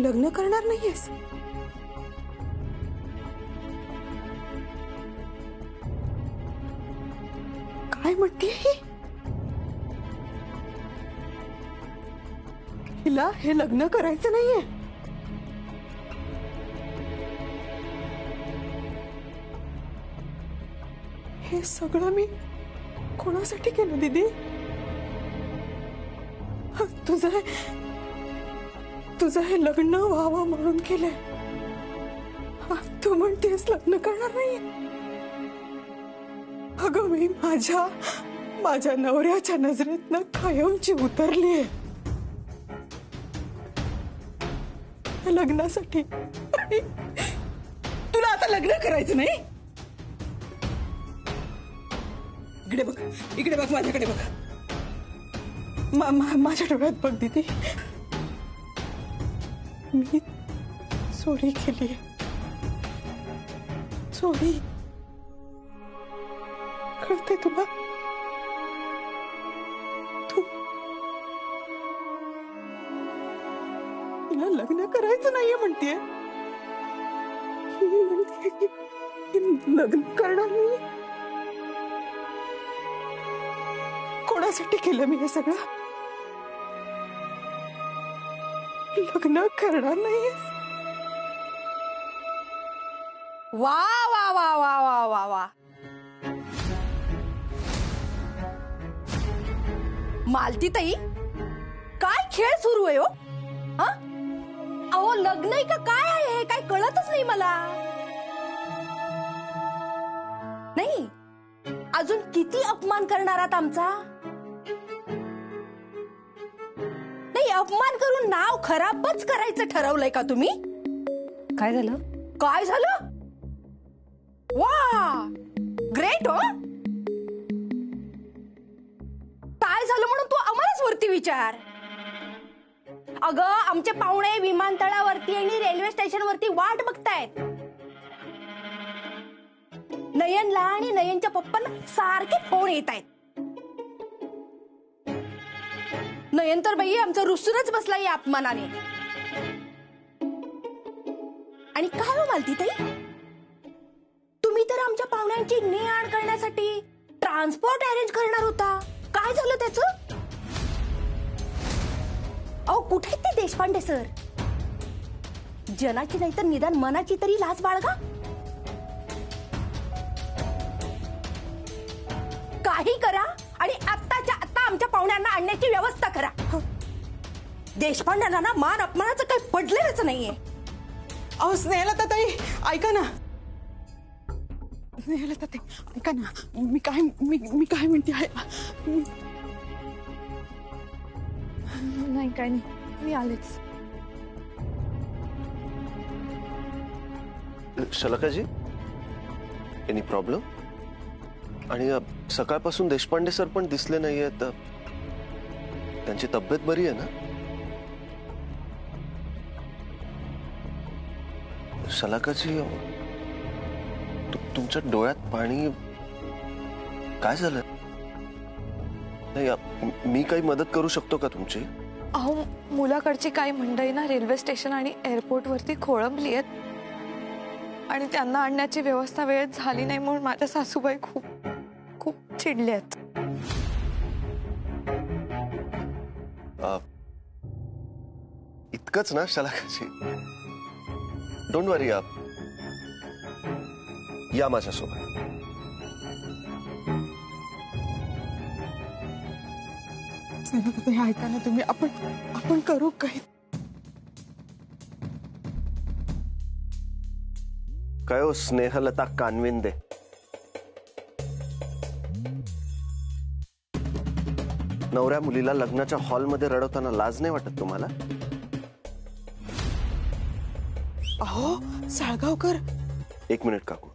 लग्न करणार नाहीयेस? काय म्हणते ही? हिला हे लग्न करायचं नाहीये? हे सगळं मी कोणासाठी केलं दीदी? तुझं हे लग्न व्हावं म्हणून केलंय. तू म्हणतेस लग्न करणार नाही? अगं मी माझ्या नवऱ्याच्या नजरेतनं कायमची उतरलीये लग्नासाठी. तुला आता लग्न करायचं नाही? इकडे बघ, इकडे बघ, माझ्याकडे बघ. माझ्या डोळ्यात बघ दीदी. मी चोरी केली, चोरी. कळते तुला? तू तिला लग्न करायचं नाहीये म्हणतेय. लग्न करणार नाही. कोणासाठी केलं मी हे सगळं? लग्न करणार नाही. वा वा वा वा वा वा वा. मालती ताई, काय खेळ सुरू आहे हो? अहो लग्न आहे का काय आहे हे काय कळतच नाही मला. नाही अजून किती अपमान करणार आहात आमचा? नाही अपमान करून नाव खराबच करायचं ठरवलंय का तुम्ही? काय झालं? काय झालं? वा ग्रेट हो. काय झालं म्हणून तू आम्हालाच वरती विचार. अगं आमचे पाहुणे विमानतळावरती आणि रेल्वे स्टेशनवरती वाट बघतायत. नयनला आणि नयनच्या पप्पांना सारखे फोन येत आहेत. नयन तर बाई आमचं रुसूनच बसला या अपमानाने. आणि काय हो मालती ताई, तुम्ही तर आमच्या पाहुण्यांची ने-आण करण्यासाठी ट्रान्सपोर्ट अरेंज करणार होता. काय झालं त्याचं? अहो कुठे आहेत ते देशपांडे सर? जनाची नाही तर निदान मनाची तरी लाज बाळगा. काही करा आणि आत्ताच्या आत्ता आमच्या पाहुण्यांना आणण्याची व्यवस्था करा. देशपांड्यांना ना मान अपमानाचं काही पडलेलंच नाहीये. अहो स्नेहलता ताई ऐका ना. स्नेहलता ताई ऐका ना. मी काय म्हणते आहे. नाही काय नाही, मी आलेच. शलाकाजी, एनी प्रॉब्लेम? आणि सकाळपासून देशपांडे सर पण दिसले नाहीयेत. त्यांची तब्येत बरी आहे ना? शलाकाजी, तुमच्या डोळ्यात पाणी काय झालं? नाही मी काही मदत करू शकतो का तुमची? अहो मुलाकडची काही मंडळी ना रेल्वे स्टेशन आणि एअरपोर्ट वरती खोळंबली आहेत आणि त्यांना आणण्याची व्यवस्था वेळेत झाली नाही म्हणून माझ्या सासूबाई खूप खूप चिडले आहेत. इतकंच ना शलाकाजी? डोंट वरी, या माझ्यासोबत. ऐका ना तुम्ही, आपण करू काही. काय हो स्नेहलता कानविंदे, नवऱ्या मुलीला लग्नाच्या हॉलमध्ये रडवताना लाज नाही वाटत तुम्हाला? अहो साळगावकर. एक मिनिट काकू.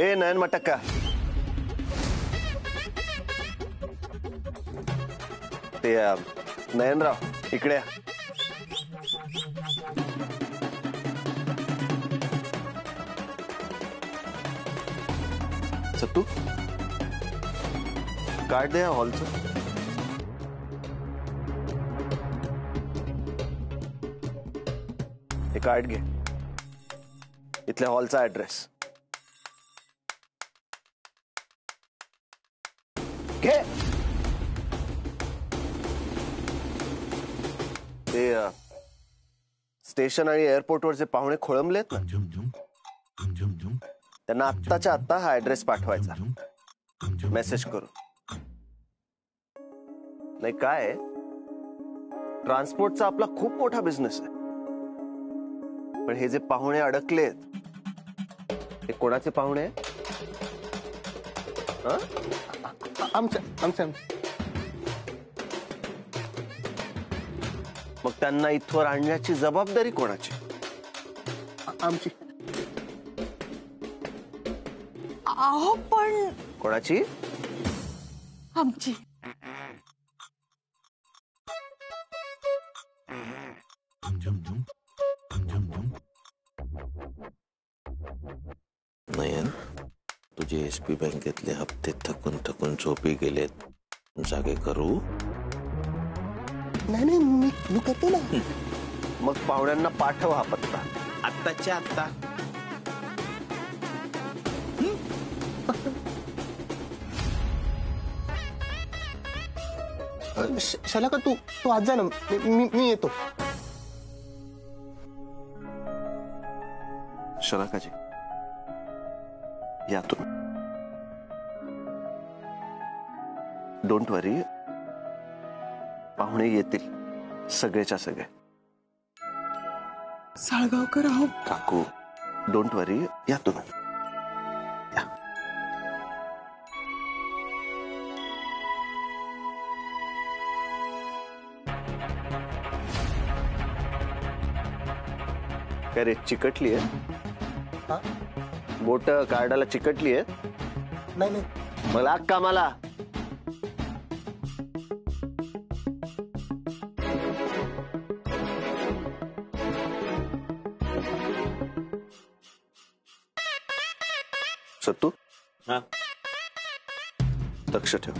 ए नयन मटक्का, ते नयनराव इकडे या. सत्तू कार्ड दे हॉलचं. हे कार्ड घे, इथल्या हॉलचा ऍड्रेस घे. ते स्टेशन आणि एअरपोर्टवर जे पाहुणे खोळंबलेत ना, त्यांना आत्ताच्या आत्ता हा ऍड्रेस पाठवायचा मेसेज करून. नाही काय, ट्रान्सपोर्टचा आपला खूप मोठा बिझनेस आहे, पण हे जे पाहुणे अडकलेत हे कोणाचे पाहुणे आहे? आमच्या मग त्यांना इथवर आणण्याची जबाबदारी कोणाची? आमची. अहो पण कोणाची? आमची. नयन, तुझे एसपी बँकेतले हप्ते थकून थकून झोपी गेलेत. जागे करू? नाही मी करतो ना. मग पाहुण्यांना पाठव हा पत्ता. आत्ताच्या आत्ता. शलाका तू आज जा ना, मी येतो. शलाकाजी या तुम्ही. डोंट वरी, पाहुणे येतील सगळेच्या सगळे. साळगावकर आहो. काकू डोंट वरी, या तुम्ही. या. काय रे, चिकटली आहे? बोट कार्डाला चिकटली आहे? नाही मला कामाला. सत्तू, हा. लक्ष ठेव.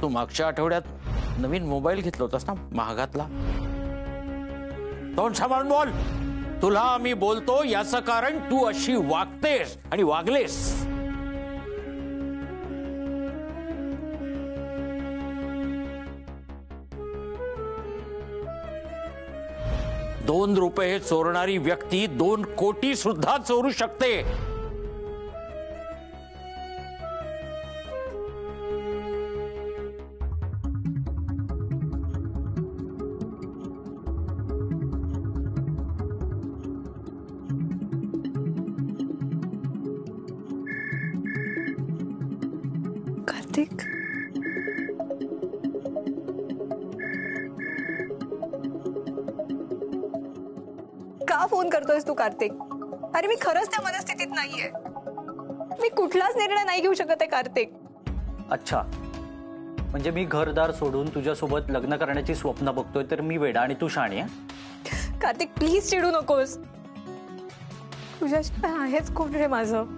तू मागच्या आठवड्यात नवीन मोबाईल घेतला होतास ना, महागातला. तोंड सांभाळून बोल. तुला मी बोलतो याचं कारण तू अशी वागतेस आणि वागलेस. ₹2 चोरणारी व्यक्ती 2 कोटी सुद्धा चोरू शकते. कार्तिक, का फोन करतोयस तू कार्तिक? अरे मी खरंच त्या मनस्थितीत नाहीये. मी कुठलाच निर्णय नाही घेऊ शकत आहे कार्तिक. अच्छा, म्हणजे मी घरदार सोडून तुझ्यासोबत लग्न करण्याची स्वप्न बघतोय तर मी वेडा आणि तू शाणी आहे? कार्तिक प्लीज चिडू नकोस. तुझ्याशिवाय आहेच कोण रे माझं?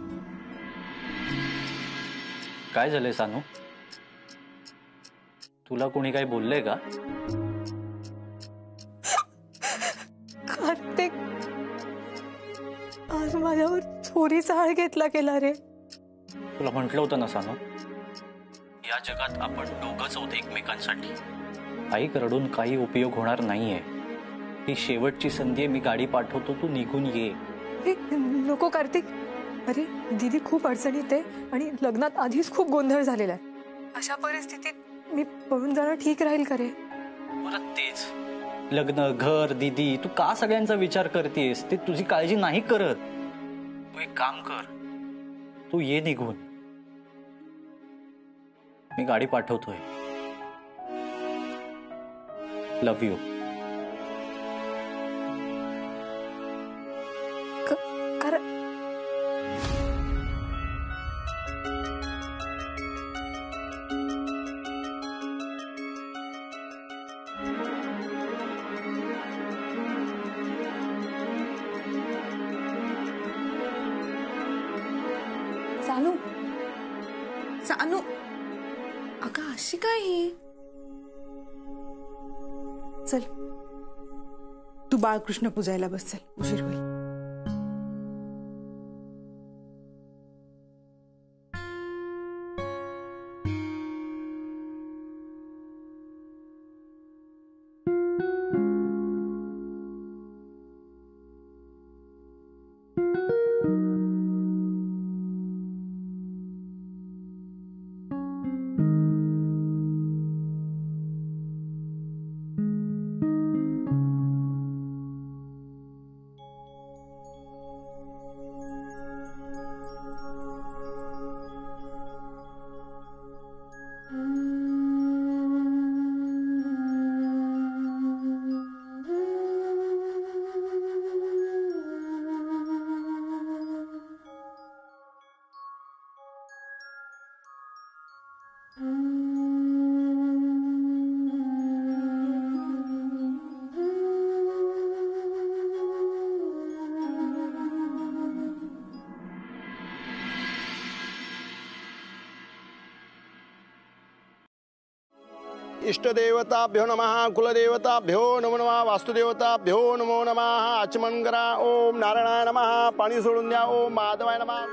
काय झालंय सानू? तुला कोणी काही बोललंय का? कार्तिक, आज माझ्यावर चोरीचा आळ घेतला गेला रे. तुला म्हटलं होतं ना सानू, या जगात आपण दोघंच आहोत एकमेकांसाठी. आई रडून काही उपयोग होणार नाहीये. ही शेवटची संधी आहे. मी गाडी पाठवतो, तू निघून ये. नको कार्तिक. अरे दीदी खूप अडचणीत आहे आणि लग्नात आधीच खूप गोंधळ झालेला आहे. अशा परिस्थितीत मी पळून जाणं ठीक राहील का रे? परत तेच लग्न, घर, दीदी. तू का सगळ्यांचा विचार करतेस? ते तुझी काळजी नाही करत. तू एक काम कर, तू ये निघून. मी गाडी पाठवतोय. Love you. अनु अगं अशी काय ही? चल तू बाळकृष्ण पूजायला बस, चल उशीर होईल. इष्टदेवताभ्यो नमः, कुलदेवताभ्यो नमो नमः, वास्तुदेवताभ्यो नमो नमः. आचमन करा. ओम नारायणाय नमः. पाणी सोडून द्या. ओम माधवाय नमः.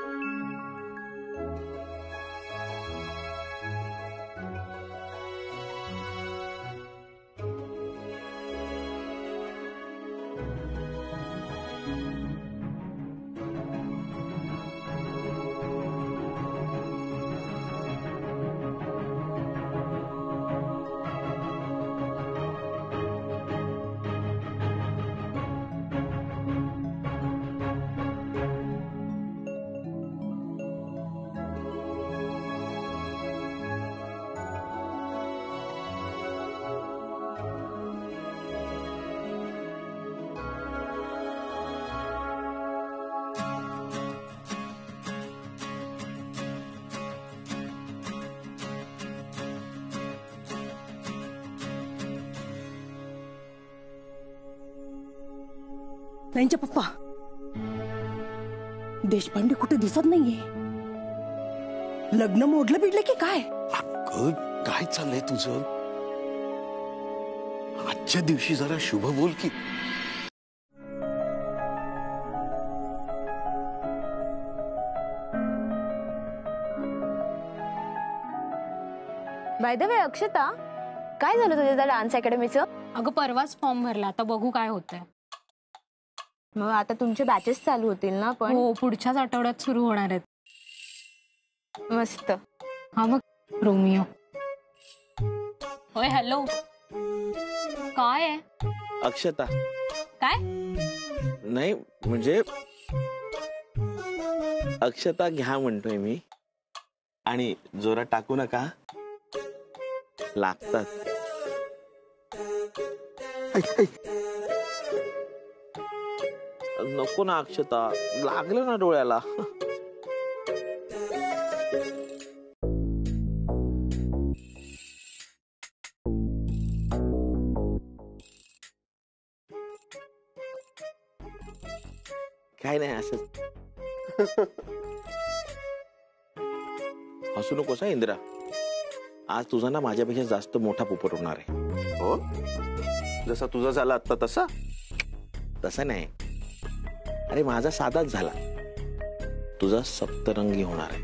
त्यांचे पप्पा देशपांडे कुठे दिसत नाहीये. लग्न मोडलं बिडलं की काय? अगं काय चाललंय तुझं? आजच्या दिवशी जरा शुभ बोल की. बाय द वे अक्षता, काय झालं तुझ्या त्या डान्स अकॅडमीचं? अगं परवाच फॉर्म भरला, आता बघू काय होतंय. मग आता तुमचे बॅचेस चालू होतील ना? पण हो, पुढच्याच आठवड्यात सुरू होणार आहेत. मस्त. हा मग रोमिओ. होय हॅलो, काय आहे? अक्षता काय नाही म्हणजे अक्षता घ्या म्हणतोय मी. आणि जोरात टाकू नका, लागतात. नको ना अक्षता, लागलं ना डोळ्याला. काय नाही असंच. हसू नकोस हा इंदिरा. आज तुझा ना माझ्यापेक्षा जास्त मोठा पोपट होणार आहे. हो, जसा तुझा झाला आता तसा? तसा नाही, अरे माझा साधाच झाला, तुझा सप्तरंगी होणार आहे.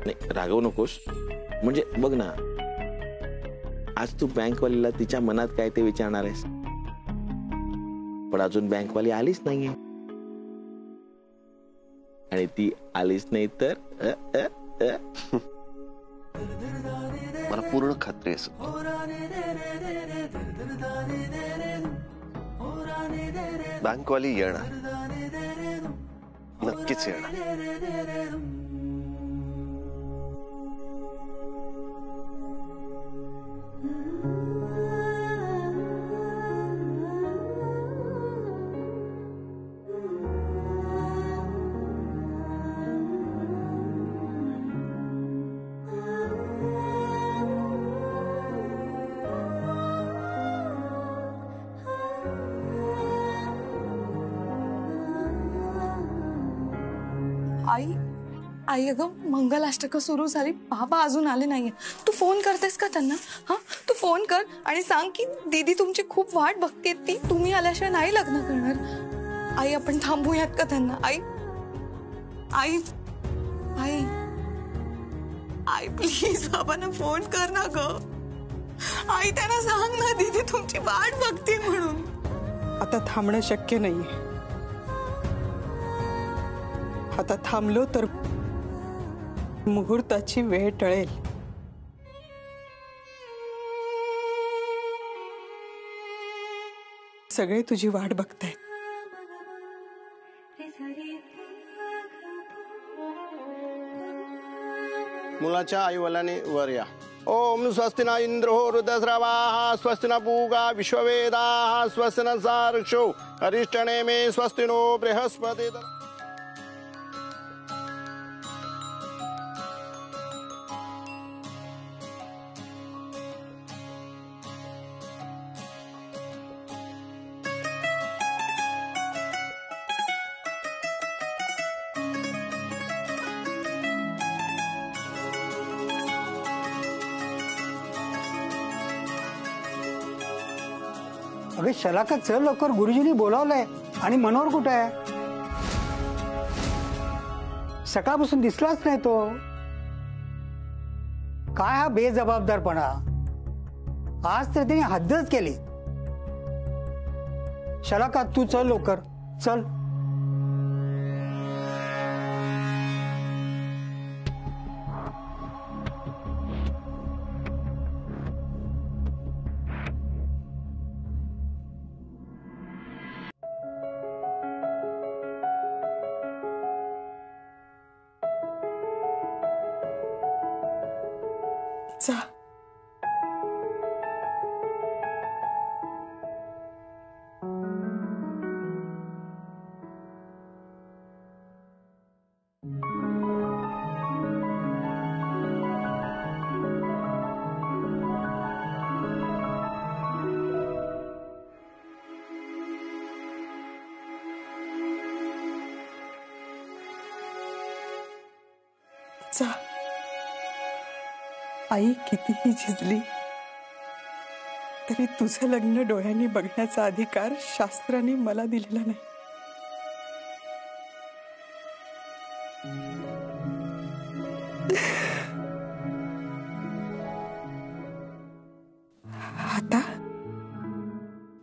नाही रागवू नकोस. म्हणजे बघ ना, आज तू बँकवालीला तिच्या मनात काय ते विचारणार आहेस, पण अजून बँकवाली आलीच नाहीये. आणि ती आलीच नाही तर मला पूर्ण खात्री आहे. बँकवाली येणार, नक्कीच येणार. आई आई अगं मंगलाष्टक सुरू झाली, बाबा अजून आले नाहीये. तू फोन करतेस का त्यांना? हा, तू फोन कर आणि सांग की दीदी तुमची खूप वाट बघते, ती तुम्ही आल्याशिवाय नाही लग्न करणार. आई आपण थांबूयात का त्यांना? आई आई आई आई प्लीज बाबांना फोन कर ना ग. आई त्यांना सांग ना दीदी तुमची वाट बघते म्हणून. आता थांबणं शक्य नाहीये. आता थांबलो तर मुहूर्ताची वेळ टळेल. सगळे तुझी वाट बघतायत. मुलाच्या आई वडिलांनी वर या. ओम स्वस्ति न इंद्रो रुद्रस्रवाः स्वस्ति न पूगा विश्ववेदाः स्वस्ति न सार्क्षो अरिष्टनेमे स्वस्ति नो बृहस्पति. अगं शलाका चल लवकर, गुरुजींनी बोलावलंय. आणि मनोहर कुठे आहे? सकाळपासून दिसलाच नाही तो. काय हा बेजबाबदारपणा. आज तर त्याने हद्दच केली. शलाका तू चल लवकर, चल. जा. जा. आई कितीही झिजली तरी तुझं लग्न डोळ्यांनी बघण्याचा अधिकार शास्त्राने मला दिलेला नाही. आता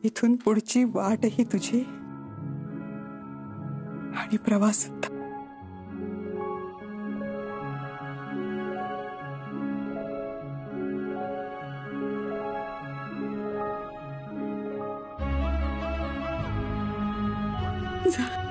इथून पुढची वाटही तुझी आणि प्रवास सुद्धा. जा.